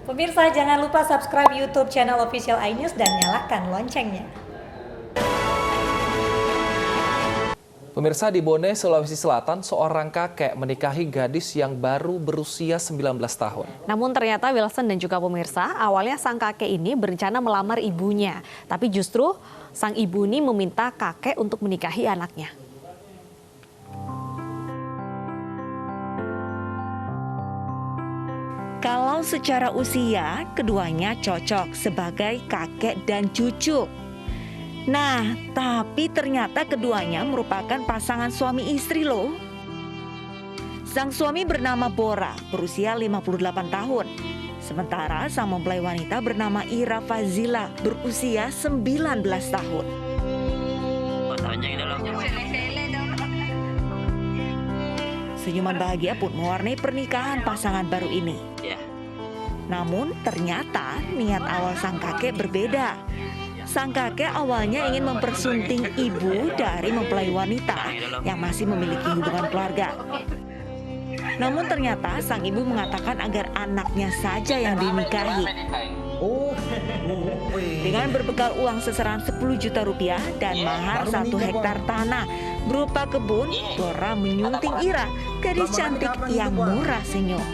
Pemirsa, jangan lupa subscribe YouTube channel Official iNews dan nyalakan loncengnya. Pemirsa, di Bone, Sulawesi Selatan, seorang kakek menikahi gadis yang baru berusia 19 tahun. Namun ternyata Wilson dan juga pemirsa, awalnya sang kakek ini berencana melamar ibunya. Tapi justru sang ibu ini meminta kakek untuk menikahi anaknya. Kalau secara usia, keduanya cocok sebagai kakek dan cucu. Nah, tapi ternyata keduanya merupakan pasangan suami istri loh. Sang suami bernama Bora, berusia 58 tahun. Sementara sang mempelai wanita bernama Ira Fazila, berusia 19 tahun. Senyuman bahagia pun mewarnai pernikahan pasangan baru ini. Namun ternyata niat awal sang kakek berbeda. Sang kakek awalnya ingin mempersunting ibu dari mempelai wanita yang masih memiliki hubungan keluarga. Namun ternyata sang ibu mengatakan agar anaknya saja yang dinikahi. Dengan berbekal uang seserahan 10 juta rupiah dan mahar 1 hektar tanah berupa kebun, Bora menyunting Ira, gadis cantik yang murah senyum.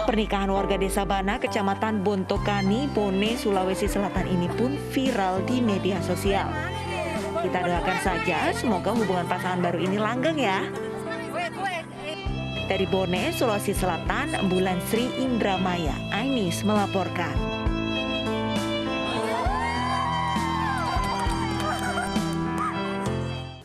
Pernikahan warga desa Bana, kecamatan Bontokani, Bone, Sulawesi Selatan ini pun viral di media sosial. Kita doakan saja semoga hubungan pasangan baru ini langgeng ya. Dari Bone, Sulawesi Selatan, Bulan Sri Indramaya, iNews melaporkan.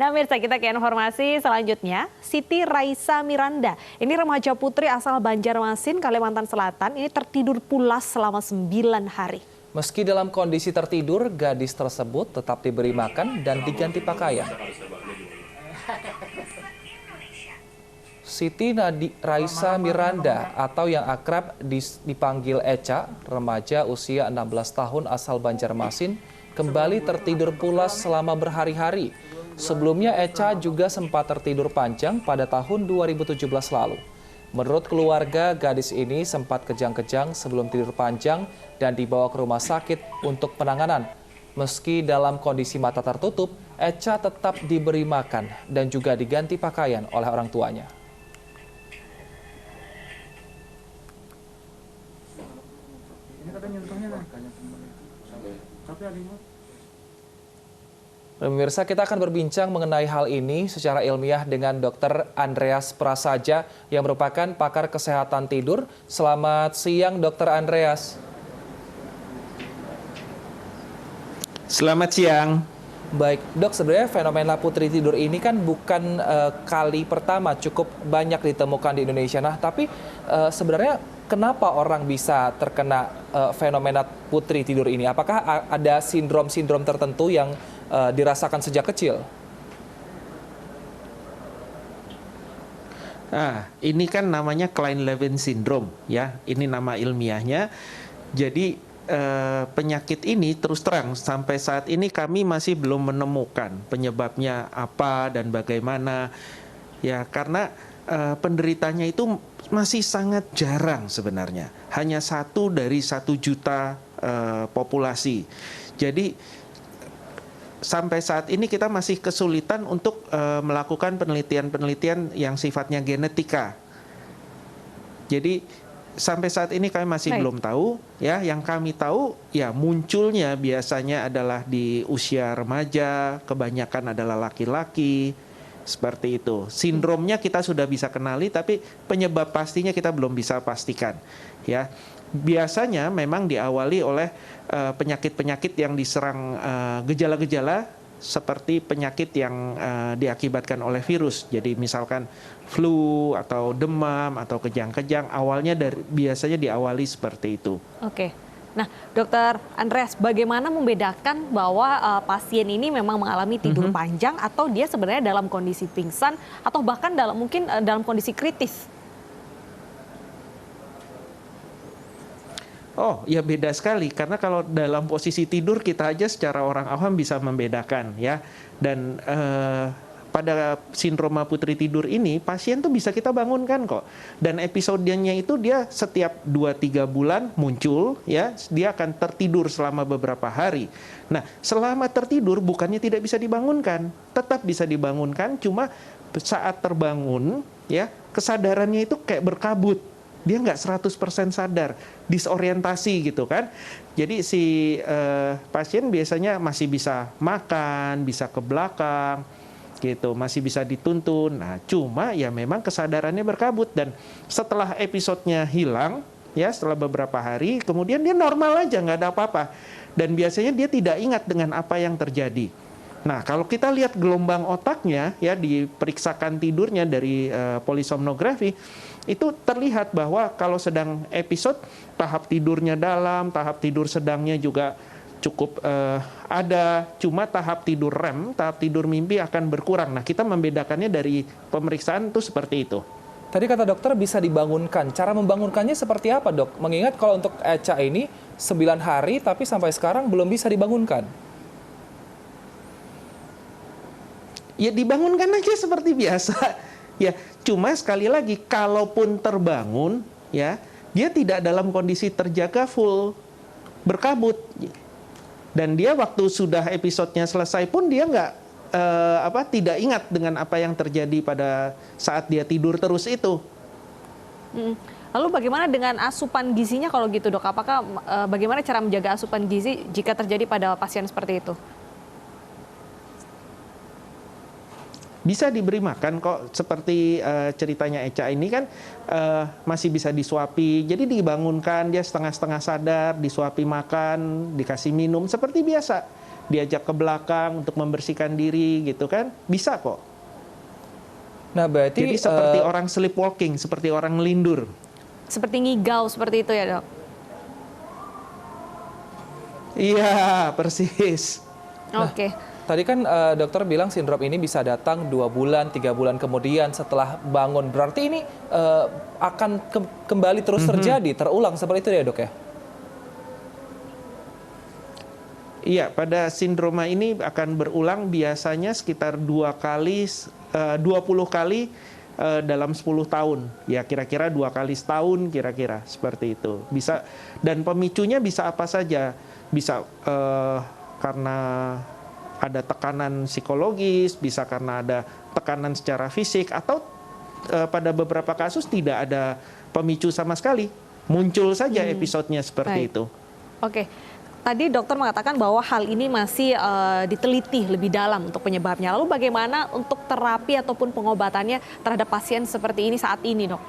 Nah Mirsa, kita ke informasi selanjutnya. Siti Raisa Miranda, ini remaja putri asal Banjarmasin, Kalimantan Selatan, ini tertidur pulas selama 9 hari. Meski dalam kondisi tertidur, gadis tersebut tetap diberi makan dan diganti pakaian. Siti Raisa Miranda atau yang akrab dipanggil Eca, remaja usia 16 tahun asal Banjarmasin, kembali tertidur pulas selama berhari-hari. Sebelumnya Eca juga sempat tertidur panjang pada tahun 2017 lalu. Menurut keluarga, gadis ini sempat kejang-kejang sebelum tidur panjang dan dibawa ke rumah sakit untuk penanganan. Meski dalam kondisi mata tertutup, Eca tetap diberi makan dan juga diganti pakaian oleh orang tuanya. Pemirsa, kita akan berbincang mengenai hal ini secara ilmiah dengan Dr. Andreas Prasaja yang merupakan pakar kesehatan tidur. Selamat siang, Dr. Andreas. Selamat siang. Baik, Dok, sebenarnya fenomena putri tidur ini kan bukan kali pertama, cukup banyak ditemukan di Indonesia. Nah, tapi sebenarnya kenapa orang bisa terkena fenomena putri tidur ini? Apakah ada sindrom-sindrom tertentu yang dirasakan sejak kecil? Nah, ini kan namanya Klein-Levin syndrome ya. Ini nama ilmiahnya. Jadi penyakit ini terus terang sampai saat ini kami masih belum menemukan penyebabnya apa dan bagaimana. Ya, karena penderitanya itu masih sangat jarang sebenarnya. Hanya 1 dari 1 juta populasi. Jadi sampai saat ini kita masih kesulitan untuk melakukan penelitian-penelitian yang sifatnya genetika. Jadi sampai saat ini kami masih belum tahu ya. Yang kami tahu ya munculnya biasanya adalah di usia remaja, kebanyakan adalah laki-laki. Seperti itu. Sindromnya kita sudah bisa kenali, tapi penyebab pastinya kita belum bisa pastikan. Ya, biasanya memang diawali oleh penyakit-penyakit yang diserang gejala-gejala seperti penyakit yang diakibatkan oleh virus. Jadi misalkan flu atau demam atau kejang-kejang, awalnya biasanya diawali seperti itu. Oke. Nah, Dokter Andreas, bagaimana membedakan bahwa pasien ini memang mengalami tidur panjang atau dia sebenarnya dalam kondisi pingsan atau bahkan mungkin dalam kondisi kritis? Oh, ya beda sekali. Karena kalau dalam posisi tidur kita aja secara orang awam bisa membedakan ya. Dan pada sindroma putri tidur ini, pasien tuh bisa kita bangunkan kok. Dan episodenya itu dia setiap 2-3 bulan muncul, ya, dia akan tertidur selama beberapa hari. Nah, selama tertidur bukannya tidak bisa dibangunkan, tetap bisa dibangunkan, cuma saat terbangun, ya, kesadarannya itu kayak berkabut. Dia nggak 100% sadar, disorientasi gitu kan. Jadi si pasien biasanya masih bisa makan, bisa ke belakang, gitu, masih bisa dituntun. Nah, cuma ya memang kesadarannya berkabut, dan setelah episodenya hilang, ya, setelah beberapa hari, kemudian dia normal aja, nggak ada apa-apa. Dan biasanya dia tidak ingat dengan apa yang terjadi. Nah, kalau kita lihat gelombang otaknya, ya, diperiksakan tidurnya dari polisomnografi, itu terlihat bahwa kalau sedang episode, tahap tidurnya dalam, tahap tidur sedangnya juga cukup ada, cuma tahap tidur REM, tahap tidur mimpi akan berkurang. Nah, kita membedakannya dari pemeriksaan itu seperti itu. Tadi kata dokter bisa dibangunkan. Cara membangunkannya seperti apa, Dok? Mengingat kalau untuk Echa ini 9 hari tapi sampai sekarang belum bisa dibangunkan. Ya dibangunkan aja seperti biasa. Ya, cuma sekali lagi kalaupun terbangun, ya, dia tidak dalam kondisi terjaga full, berkabut. Dan dia waktu sudah episodenya selesai pun dia nggak tidak ingat dengan apa yang terjadi pada saat dia tidur terus itu. Lalu bagaimana dengan asupan gizinya kalau gitu, Dok? Apakah bagaimana cara menjaga asupan gizi jika terjadi pada pasien seperti itu? Bisa diberi makan kok, seperti ceritanya Echa ini kan masih bisa disuapi, jadi dibangunkan, dia setengah-setengah sadar, disuapi makan, dikasih minum, seperti biasa. Diajak ke belakang untuk membersihkan diri gitu kan, bisa kok. Nah, berarti jadi seperti orang sleepwalking, seperti orang ngelindur. Seperti ngigau seperti itu ya, Dok? Iya, persis. Oke. tadi kan dokter bilang sindrom ini bisa datang 2 bulan, 3 bulan kemudian setelah bangun. Berarti ini akan kembali terus terjadi, terulang seperti itu ya, Dok ya? Iya, pada sindroma ini akan berulang biasanya sekitar 20 kali dalam 10 tahun. Ya, kira-kira 2 kali setahun kira-kira seperti itu. Bisa, dan pemicunya bisa apa saja. Bisa karena ada tekanan psikologis, bisa karena ada tekanan secara fisik, atau pada beberapa kasus tidak ada pemicu sama sekali. Muncul saja episodenya seperti itu. Oke. Tadi dokter mengatakan bahwa hal ini masih diteliti lebih dalam untuk penyebabnya. Lalu bagaimana untuk terapi ataupun pengobatannya terhadap pasien seperti ini saat ini, Dok?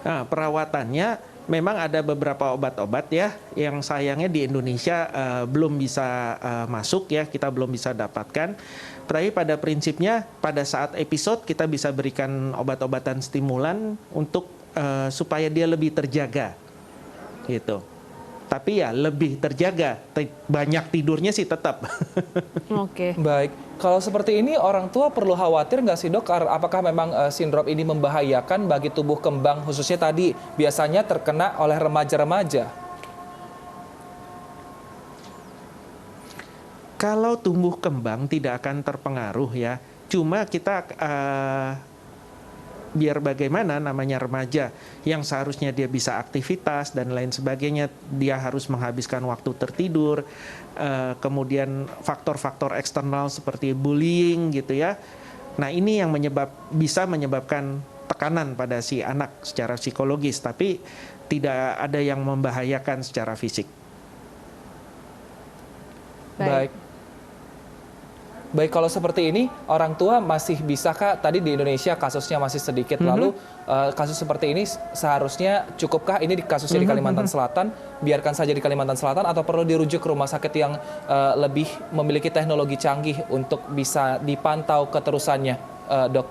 Nah, perawatannya memang ada beberapa obat-obat ya yang sayangnya di Indonesia belum bisa masuk ya, kita belum bisa dapatkan. Tapi pada prinsipnya pada saat episode kita bisa berikan obat-obatan stimulan untuk supaya dia lebih terjaga gitu. Tapi ya lebih terjaga, banyak tidurnya sih tetap. Oke. Baik, kalau seperti ini orang tua perlu khawatir nggak sih, Dok? Apakah memang sindrom ini membahayakan bagi tubuh kembang, khususnya tadi biasanya terkena oleh remaja-remaja? Kalau tumbuh kembang tidak akan terpengaruh ya. Cuma kita biar bagaimana, namanya remaja yang seharusnya dia bisa aktivitas dan lain sebagainya, dia harus menghabiskan waktu tertidur, kemudian faktor-faktor eksternal seperti bullying gitu ya. Nah, ini yang bisa menyebabkan tekanan pada si anak secara psikologis, tapi tidak ada yang membahayakan secara fisik. Baik, kalau seperti ini, orang tua masih bisakah, tadi di Indonesia kasusnya masih sedikit, lalu kasus seperti ini seharusnya cukupkah ini kasusnya di Kalimantan Selatan, biarkan saja di Kalimantan Selatan, atau perlu dirujuk ke rumah sakit yang lebih memiliki teknologi canggih untuk bisa dipantau keterusannya, Dok?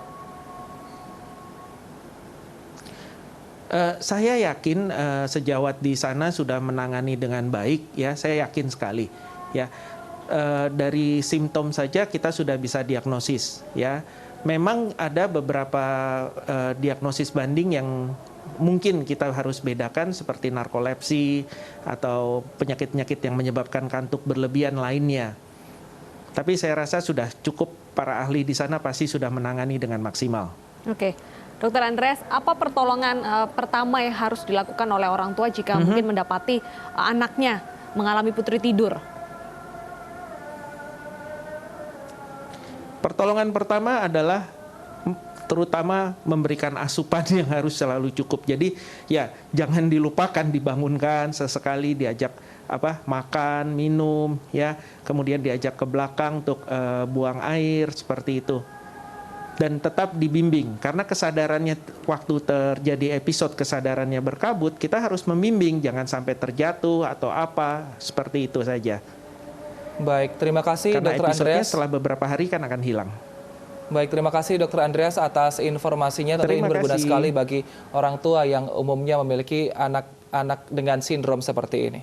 Saya yakin sejawat di sana sudah menangani dengan baik, ya, saya yakin sekali, ya. Dari simptom saja kita sudah bisa diagnosis ya. Memang ada beberapa diagnosis banding yang mungkin kita harus bedakan seperti narkolepsi atau penyakit-penyakit yang menyebabkan kantuk berlebihan lainnya. Tapi saya rasa sudah cukup, para ahli di sana pasti sudah menangani dengan maksimal. Oke, Dokter Andreas, apa pertolongan pertama yang harus dilakukan oleh orang tua jika mungkin mendapati anaknya mengalami putri tidur? Pertolongan pertama adalah terutama memberikan asupan yang harus selalu cukup. Jadi ya jangan dilupakan, dibangunkan sesekali, diajak makan, minum, ya, kemudian diajak ke belakang untuk buang air seperti itu. Dan tetap dibimbing, karena kesadarannya waktu terjadi episode kesadarannya berkabut, kita harus membimbing, jangan sampai terjatuh atau apa, seperti itu saja. Baik, terima kasih Karena Dr. episodenya Andreas. setelah beberapa hari kan akan hilang. Baik, terima kasih Dr. Andreas atas informasinya. Tentu ini Terima berguna kasih. sekali bagi orang tua yang umumnya memiliki anak-anak dengan sindrom seperti ini.